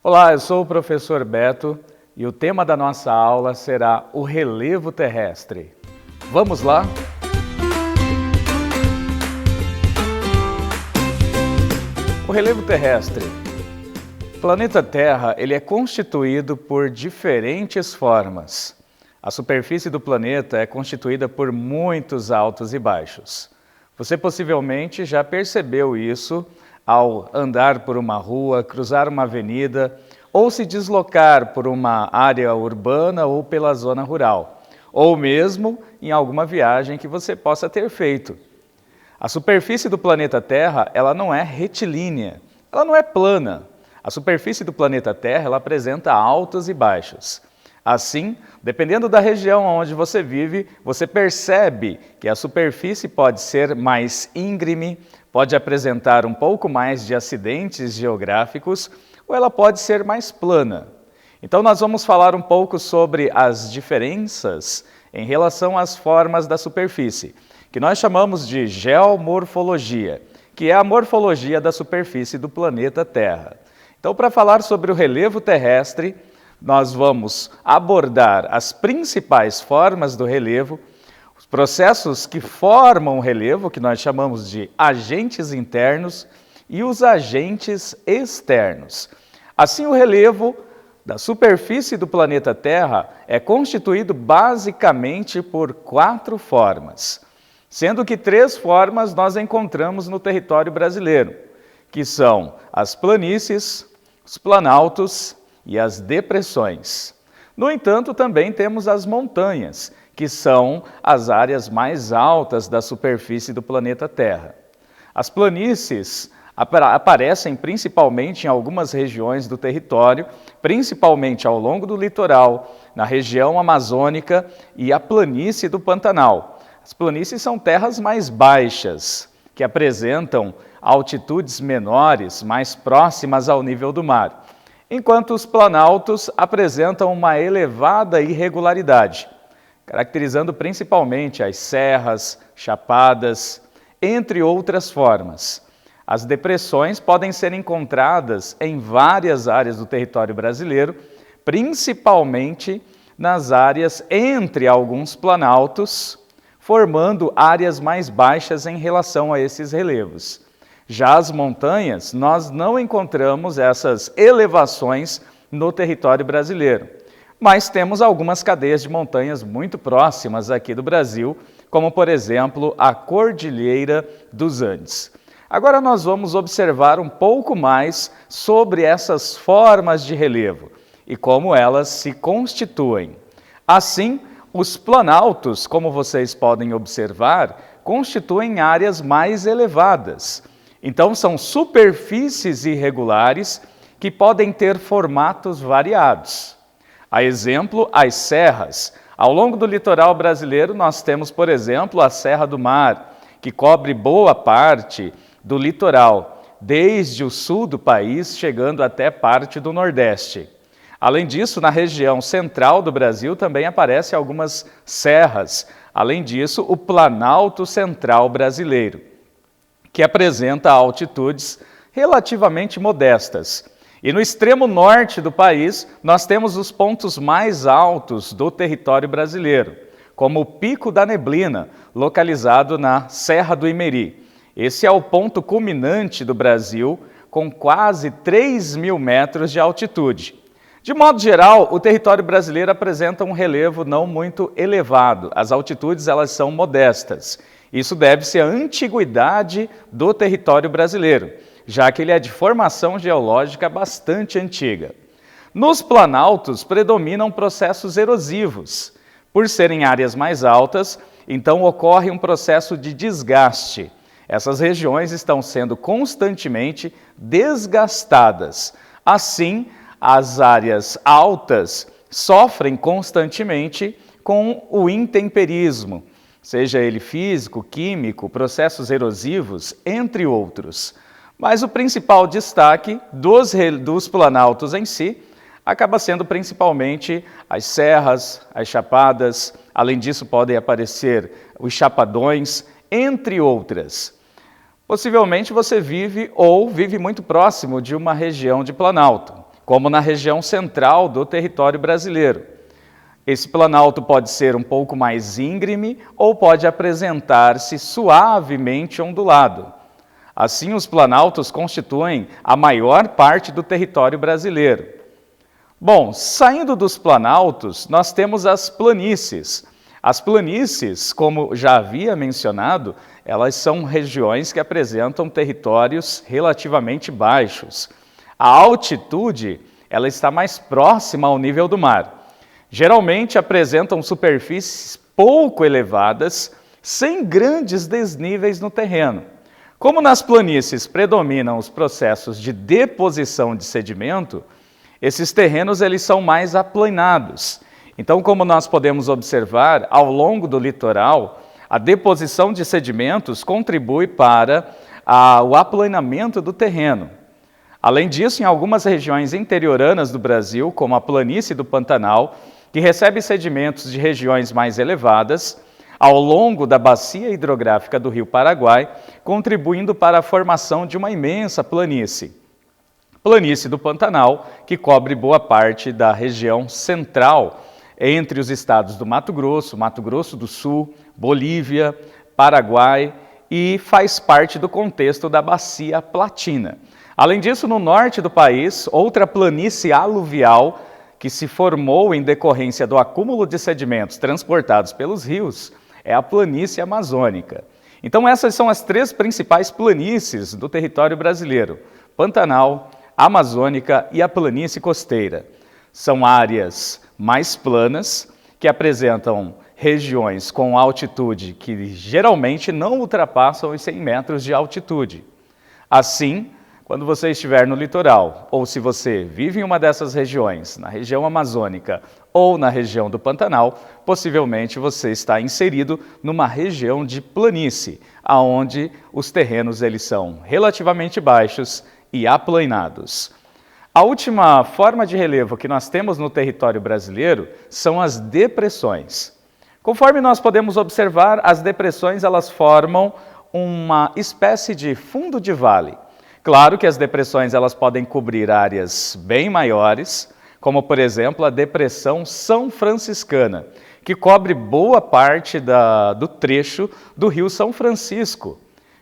Olá, eu sou o professor Beto e o tema da nossa aula será o relevo terrestre. Vamos lá? O relevo terrestre. O planeta Terra ele é constituído por diferentes formas. A superfície do planeta é constituída por muitos altos e baixos. Você possivelmente já percebeu isso ao andar por uma rua, cruzar uma avenida ou se deslocar por uma área urbana ou pela zona rural, ou mesmo em alguma viagem que você possa ter feito. A superfície do planeta Terra, ela não é retilínea, ela não é plana. A superfície do planeta Terra, ela apresenta altos e baixos. Assim, dependendo da região onde você vive, você percebe que a superfície pode ser mais íngreme, pode apresentar um pouco mais de acidentes geográficos, ou ela pode ser mais plana. Então nós vamos falar um pouco sobre as diferenças em relação às formas da superfície, que nós chamamos de geomorfologia, que é a morfologia da superfície do planeta Terra. Então, para falar sobre o relevo terrestre, nós vamos abordar as principais formas do relevo, os processos que formam o relevo, que nós chamamos de agentes internos, e os agentes externos. Assim, o relevo da superfície do planeta Terra é constituído basicamente por 4 formas, sendo que 3 formas nós encontramos no território brasileiro, que são as planícies, os planaltos e as depressões. No entanto, também temos as montanhas, que são as áreas mais altas da superfície do planeta Terra. As planícies aparecem principalmente em algumas regiões do território, principalmente ao longo do litoral, na região amazônica e a planície do Pantanal. As planícies são terras mais baixas, que apresentam altitudes menores, mais próximas ao nível do mar, enquanto os planaltos apresentam uma elevada irregularidade, caracterizando principalmente as serras, chapadas, entre outras formas. As depressões podem ser encontradas em várias áreas do território brasileiro, principalmente nas áreas entre alguns planaltos, formando áreas mais baixas em relação a esses relevos. Já as montanhas, nós não encontramos essas elevações no território brasileiro, mas temos algumas cadeias de montanhas muito próximas aqui do Brasil, como por exemplo a Cordilheira dos Andes. Agora nós vamos observar um pouco mais sobre essas formas de relevo e como elas se constituem. Assim, os planaltos, como vocês podem observar, constituem áreas mais elevadas. Então, são superfícies irregulares que podem ter formatos variados. A exemplo, as serras. Ao longo do litoral brasileiro, nós temos, por exemplo, a Serra do Mar, que cobre boa parte do litoral, desde o sul do país, chegando até parte do Nordeste. Além disso, na região central do Brasil também aparecem algumas serras. Além disso, o Planalto Central brasileiro, que apresenta altitudes relativamente modestas. E no extremo norte do país, nós temos os pontos mais altos do território brasileiro, como o Pico da Neblina, localizado na Serra do Imeri. Esse é o ponto culminante do Brasil, com quase 3.000 metros de altitude. De modo geral, o território brasileiro apresenta um relevo não muito elevado. As altitudes elas são modestas. Isso deve-se à antiguidade do território brasileiro, já que ele é de formação geológica bastante antiga. Nos planaltos predominam processos erosivos. Por serem áreas mais altas, então ocorre um processo de desgaste. Essas regiões estão sendo constantemente desgastadas. Assim, as áreas altas sofrem constantemente com o intemperismo, seja ele físico, químico, processos erosivos, entre outros. Mas o principal destaque dos planaltos em si acaba sendo principalmente as serras, as chapadas, além disso podem aparecer os chapadões, entre outras. Possivelmente você vive ou vive muito próximo de uma região de planalto. como na região central do território brasileiro. Esse planalto pode ser um pouco mais íngreme ou pode apresentar-se suavemente ondulado. Assim, os planaltos constituem a maior parte do território brasileiro. Bom, saindo dos planaltos, nós temos as planícies. As planícies, como já havia mencionado, elas são regiões que apresentam territórios relativamente baixos. A altitude, ela está mais próxima ao nível do mar. Geralmente apresentam superfícies pouco elevadas, sem grandes desníveis no terreno. Como nas planícies predominam os processos de deposição de sedimento, esses terrenos eles são mais aplanados. Então, como nós podemos observar, ao longo do litoral, a deposição de sedimentos contribui para o aplanamento do terreno. Além disso, em algumas regiões interioranas do Brasil, como a planície do Pantanal, que recebe sedimentos de regiões mais elevadas, ao longo da bacia hidrográfica do Rio Paraguai, contribuindo para a formação de uma imensa planície. Planície do Pantanal, que cobre boa parte da região central, entre os estados do Mato Grosso do Sul, Bolívia, Paraguai e faz parte do contexto da Bacia Platina. Além disso, no norte do país, outra planície aluvial que se formou em decorrência do acúmulo de sedimentos transportados pelos rios é a planície amazônica. Então essas são as três principais planícies do território brasileiro: Pantanal, Amazônica e a planície costeira. São áreas mais planas, que apresentam regiões com altitude que geralmente não ultrapassam os 100 metros de altitude. Assim, quando você estiver no litoral, ou se você vive em uma dessas regiões, na região amazônica ou na região do Pantanal, possivelmente você está inserido numa região de planície, onde os terrenos eles são relativamente baixos e aplanados. A última forma de relevo que nós temos no território brasileiro são as depressões. Conforme nós podemos observar, as depressões elas formam uma espécie de fundo de vale. Claro que as depressões elas podem cobrir áreas bem maiores, como por exemplo a Depressão São Franciscana, que cobre boa parte do trecho do Rio São Francisco,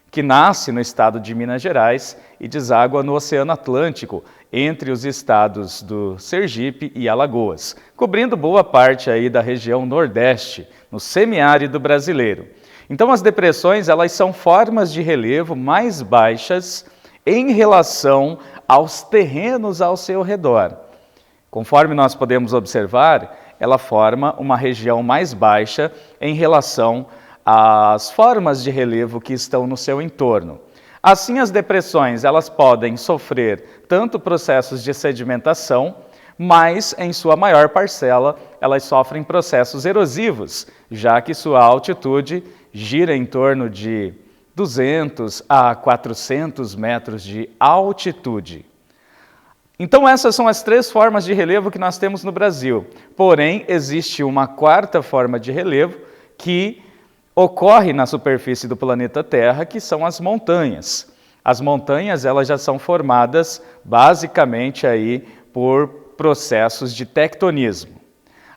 que nasce no estado de Minas Gerais e deságua no Oceano Atlântico, entre os estados do Sergipe e Alagoas, cobrindo boa parte aí da região Nordeste, no semiárido brasileiro. Então as depressões elas são formas de relevo mais baixas em relação aos terrenos ao seu redor. Conforme nós podemos observar, ela forma uma região mais baixa em relação às formas de relevo que estão no seu entorno. Assim, as depressões elas podem sofrer tanto processos de sedimentação, mas em sua maior parcela elas sofrem processos erosivos, já que sua altitude gira em torno de 200 a 400 metros de altitude. Então essas são as três formas de relevo que nós temos no Brasil. Porém, existe uma quarta forma de relevo que ocorre na superfície do planeta Terra, que são as montanhas. As montanhas elas já são formadas basicamente aí por processos de tectonismo.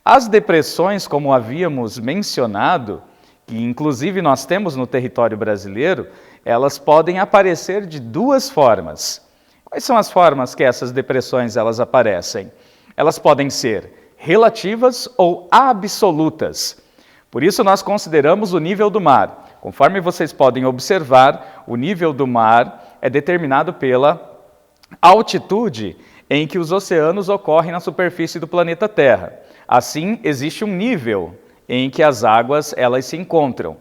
As depressões, como havíamos mencionado, que inclusive nós temos no território brasileiro, elas podem aparecer de duas formas. Quais são as formas que essas depressões elas aparecem? Elas podem ser relativas ou absolutas. Por isso nós consideramos o nível do mar. Conforme vocês podem observar, o nível do mar é determinado pela altitude em que os oceanos ocorrem na superfície do planeta Terra. Assim, existe um nível em que as águas elas se encontram.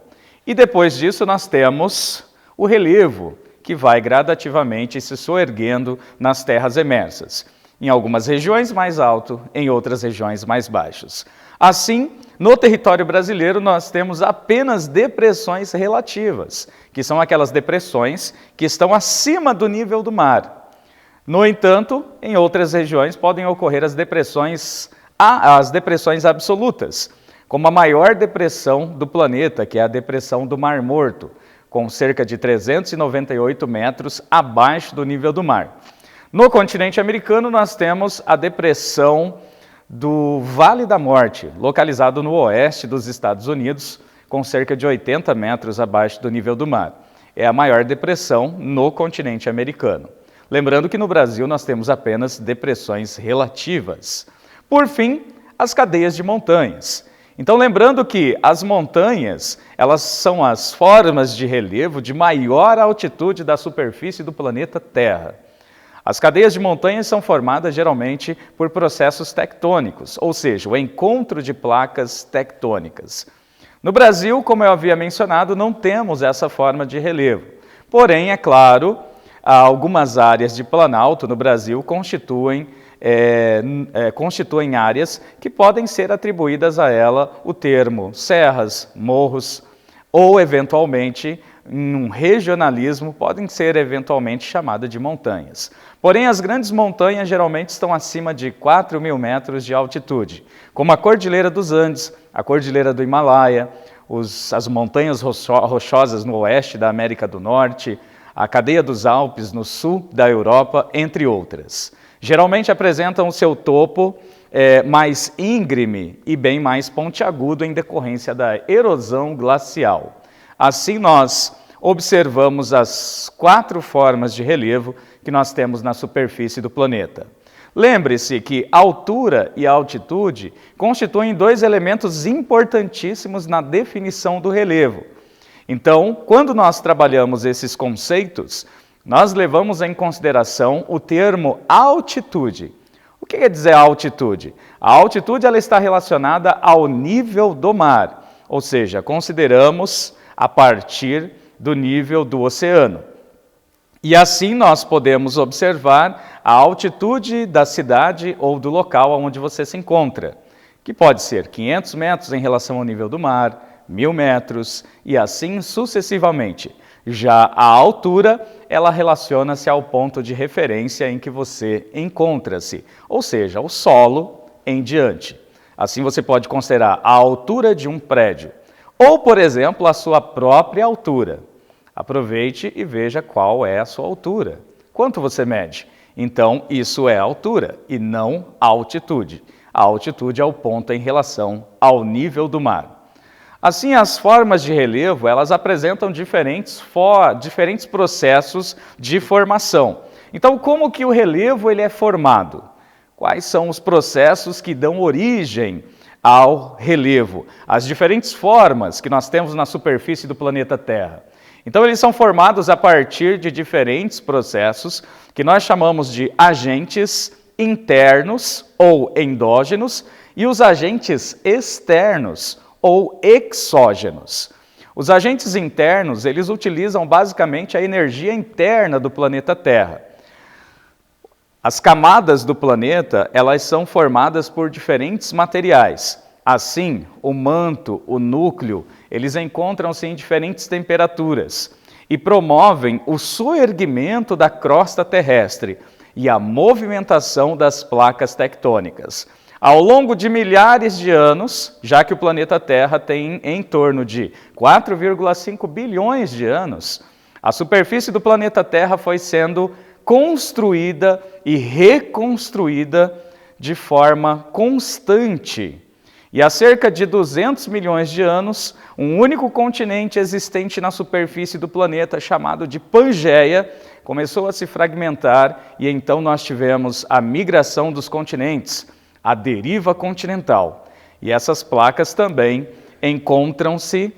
E depois disso nós temos o relevo, que vai gradativamente se soerguendo nas terras emersas. Em algumas regiões mais alto, em outras regiões mais baixos. Assim, no território brasileiro nós temos apenas depressões relativas, que são aquelas depressões que estão acima do nível do mar. No entanto, em outras regiões podem ocorrer as depressões absolutas, como a maior depressão do planeta, que é a depressão do Mar Morto, com cerca de 398 metros abaixo do nível do mar. No continente americano, nós temos a depressão do Vale da Morte, localizado no oeste dos Estados Unidos, com cerca de 80 metros abaixo do nível do mar. É a maior depressão no continente americano. Lembrando que no Brasil nós temos apenas depressões relativas. Por fim, as cadeias de montanhas. Então, lembrando que as montanhas, elas são as formas de relevo de maior altitude da superfície do planeta Terra. As cadeias de montanhas são formadas geralmente por processos tectônicos, ou seja, o encontro de placas tectônicas. No Brasil, como eu havia mencionado, não temos essa forma de relevo. Porém, é claro, algumas áreas de planalto no Brasil constituem áreas que podem ser atribuídas a ela o termo serras, morros, ou eventualmente, em um regionalismo, podem ser eventualmente chamadas de montanhas. Porém, as grandes montanhas geralmente estão acima de 4.000 metros de altitude, como a Cordilheira dos Andes, a Cordilheira do Himalaia, as montanhas rochosas no oeste da América do Norte, a cadeia dos Alpes no sul da Europa, entre outras. Geralmente apresentam o seu topo mais íngreme e bem mais pontiagudo em decorrência da erosão glacial. Assim, nós observamos as 4 formas de relevo que nós temos na superfície do planeta. Lembre-se que altura e altitude constituem 2 elementos importantíssimos na definição do relevo. Então, quando nós trabalhamos esses conceitos, nós levamos em consideração o termo altitude. O que quer dizer altitude? A altitude ela está relacionada ao nível do mar, ou seja, consideramos a partir do nível do oceano. E assim nós podemos observar a altitude da cidade ou do local onde você se encontra, que pode ser 500 metros em relação ao nível do mar, 1.000 metros e assim sucessivamente. Já a altura, ela relaciona-se ao ponto de referência em que você encontra-se, ou seja, o solo em diante. Assim você pode considerar a altura de um prédio, ou, por exemplo, a sua própria altura. Aproveite e veja qual é a sua altura. Quanto você mede? Então, isso é altura e não altitude. A altitude é o ponto em relação ao nível do mar. Assim, as formas de relevo, elas apresentam diferentes processos de formação. Então, como que o relevo ele é formado? Quais são os processos que dão origem ao relevo? As diferentes formas que nós temos na superfície do planeta Terra. Então, eles são formados a partir de diferentes processos que nós chamamos de agentes internos ou endógenos e os agentes externos ou exógenos. Os agentes internos, eles utilizam basicamente a energia interna do planeta Terra. As camadas do planeta, elas são formadas por diferentes materiais. Assim, o manto, o núcleo, eles encontram-se em diferentes temperaturas e promovem o soerguimento da crosta terrestre e a movimentação das placas tectônicas. Ao longo de milhares de anos, já que o planeta Terra tem em torno de 4,5 bilhões de anos, a superfície do planeta Terra foi sendo construída e reconstruída de forma constante. E há cerca de 200 milhões de anos, um único continente existente na superfície do planeta, chamado de Pangeia, começou a se fragmentar e então nós tivemos a migração dos continentes, a deriva continental. E essas placas também encontram-se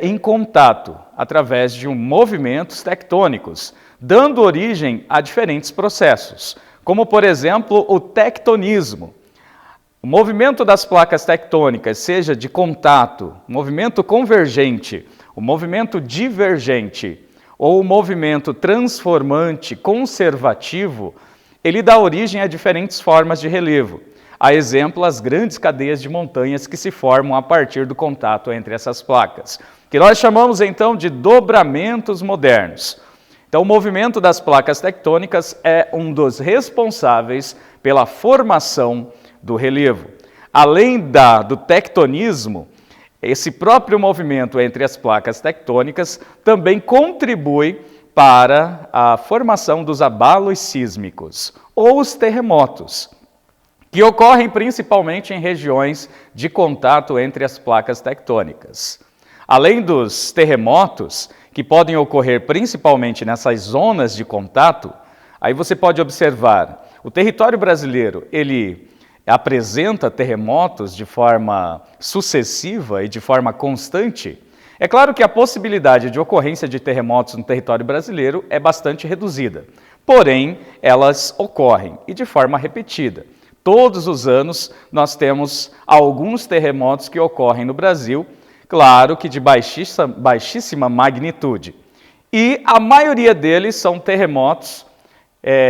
em contato através de movimentos tectônicos, dando origem a diferentes processos, como por exemplo o tectonismo. O movimento das placas tectônicas, seja de contato, movimento convergente, o movimento divergente ou o movimento transformante conservativo, ele dá origem a diferentes formas de relevo. A exemplo, as grandes cadeias de montanhas que se formam a partir do contato entre essas placas, que nós chamamos então de dobramentos modernos. Então, o movimento das placas tectônicas é um dos responsáveis pela formação do relevo. Além do tectonismo, esse próprio movimento entre as placas tectônicas também contribui para a formação dos abalos sísmicos, ou os terremotos, que ocorrem principalmente em regiões de contato entre as placas tectônicas. Além dos terremotos, que podem ocorrer principalmente nessas zonas de contato, aí você pode observar, o território brasileiro, ele apresenta terremotos de forma sucessiva e de forma constante. É claro que a possibilidade de ocorrência de terremotos no território brasileiro é bastante reduzida, porém, elas ocorrem e de forma repetida. Todos os anos nós temos alguns terremotos que ocorrem no Brasil, claro que de baixíssima magnitude. E a maioria deles são terremotos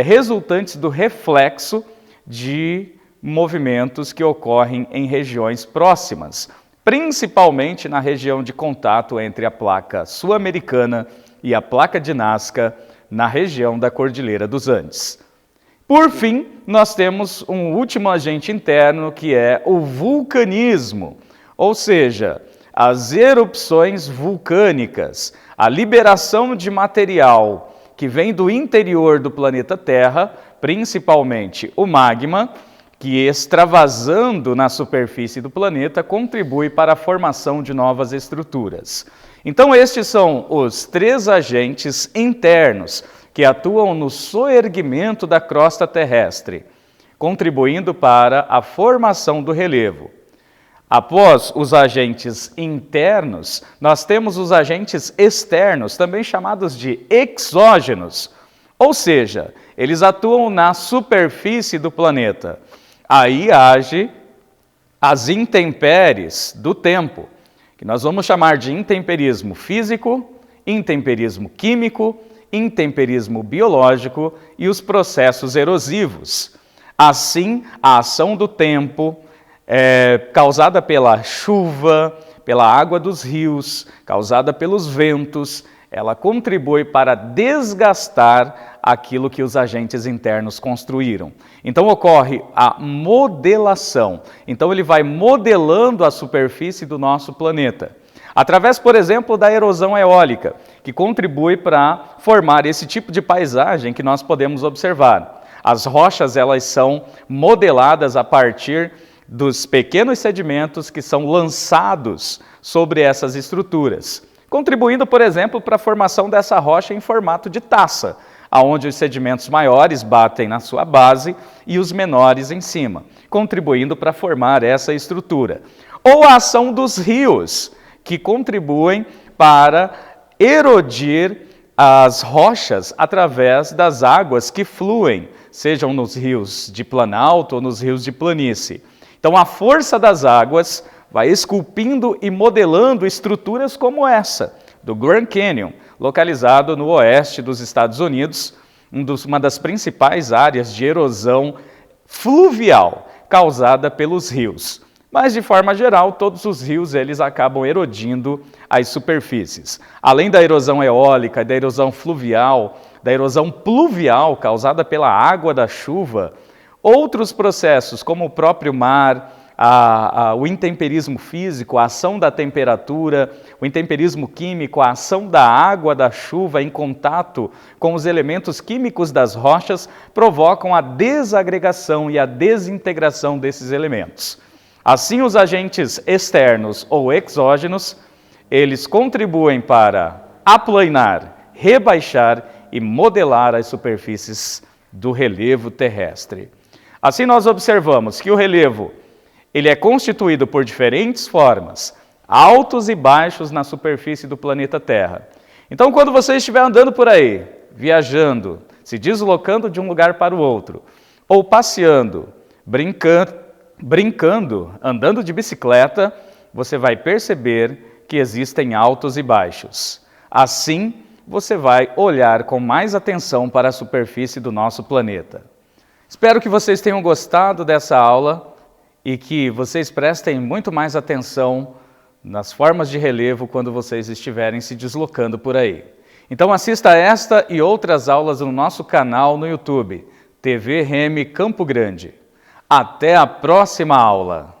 resultantes do reflexo de movimentos que ocorrem em regiões próximas, principalmente na região de contato entre a placa sul-americana e a placa de Nazca, na região da Cordilheira dos Andes. Por fim, nós temos um último agente interno, que é o vulcanismo, ou seja, as erupções vulcânicas, a liberação de material que vem do interior do planeta Terra, principalmente o magma, que extravasando na superfície do planeta contribui para a formação de novas estruturas. Então estes são os 3 agentes internos que atuam no soerguimento da crosta terrestre, contribuindo para a formação do relevo. Após os agentes internos, nós temos os agentes externos, também chamados de exógenos, ou seja, eles atuam na superfície do planeta. Aí age as intempéries do tempo, que nós vamos chamar de intemperismo físico, intemperismo químico, intemperismo biológico e os processos erosivos. Assim, a ação do tempo causada pela chuva, pela água dos rios, causada pelos ventos, ela contribui para desgastar aquilo que os agentes internos construíram. Então ocorre a modelação. Então ele vai modelando a superfície do nosso planeta. Através, por exemplo, da erosão eólica, que contribui para formar esse tipo de paisagem que nós podemos observar. As rochas, elas são modeladas a partir dos pequenos sedimentos que são lançados sobre essas estruturas, contribuindo, por exemplo, para a formação dessa rocha em formato de taça, onde os sedimentos maiores batem na sua base e os menores em cima, contribuindo para formar essa estrutura. Ou a ação dos rios, que contribuem para erodir as rochas através das águas que fluem, sejam nos rios de planalto ou nos rios de planície. Então, a força das águas vai esculpindo e modelando estruturas como essa, do Grand Canyon, localizado no oeste dos Estados Unidos, uma das principais áreas de erosão fluvial causada pelos rios. Mas, de forma geral, todos os rios eles acabam erodindo as superfícies. Além da erosão eólica, da erosão fluvial, da erosão pluvial causada pela água da chuva, outros processos, como o próprio mar, o intemperismo físico, a ação da temperatura, o intemperismo químico, a ação da água da chuva em contato com os elementos químicos das rochas, provocam a desagregação e a desintegração desses elementos. Assim, os agentes externos ou exógenos, eles contribuem para aplanar, rebaixar e modelar as superfícies do relevo terrestre. Assim, nós observamos que o relevo ele é constituído por diferentes formas, altos e baixos na superfície do planeta Terra. Então, quando você estiver andando por aí, viajando, se deslocando de um lugar para o outro, ou passeando, brincando, andando de bicicleta, você vai perceber que existem altos e baixos. Assim, você vai olhar com mais atenção para a superfície do nosso planeta. Espero que vocês tenham gostado dessa aula e que vocês prestem muito mais atenção nas formas de relevo quando vocês estiverem se deslocando por aí. Então assista esta e outras aulas no nosso canal no YouTube, TV Remy Campo Grande. Até a próxima aula!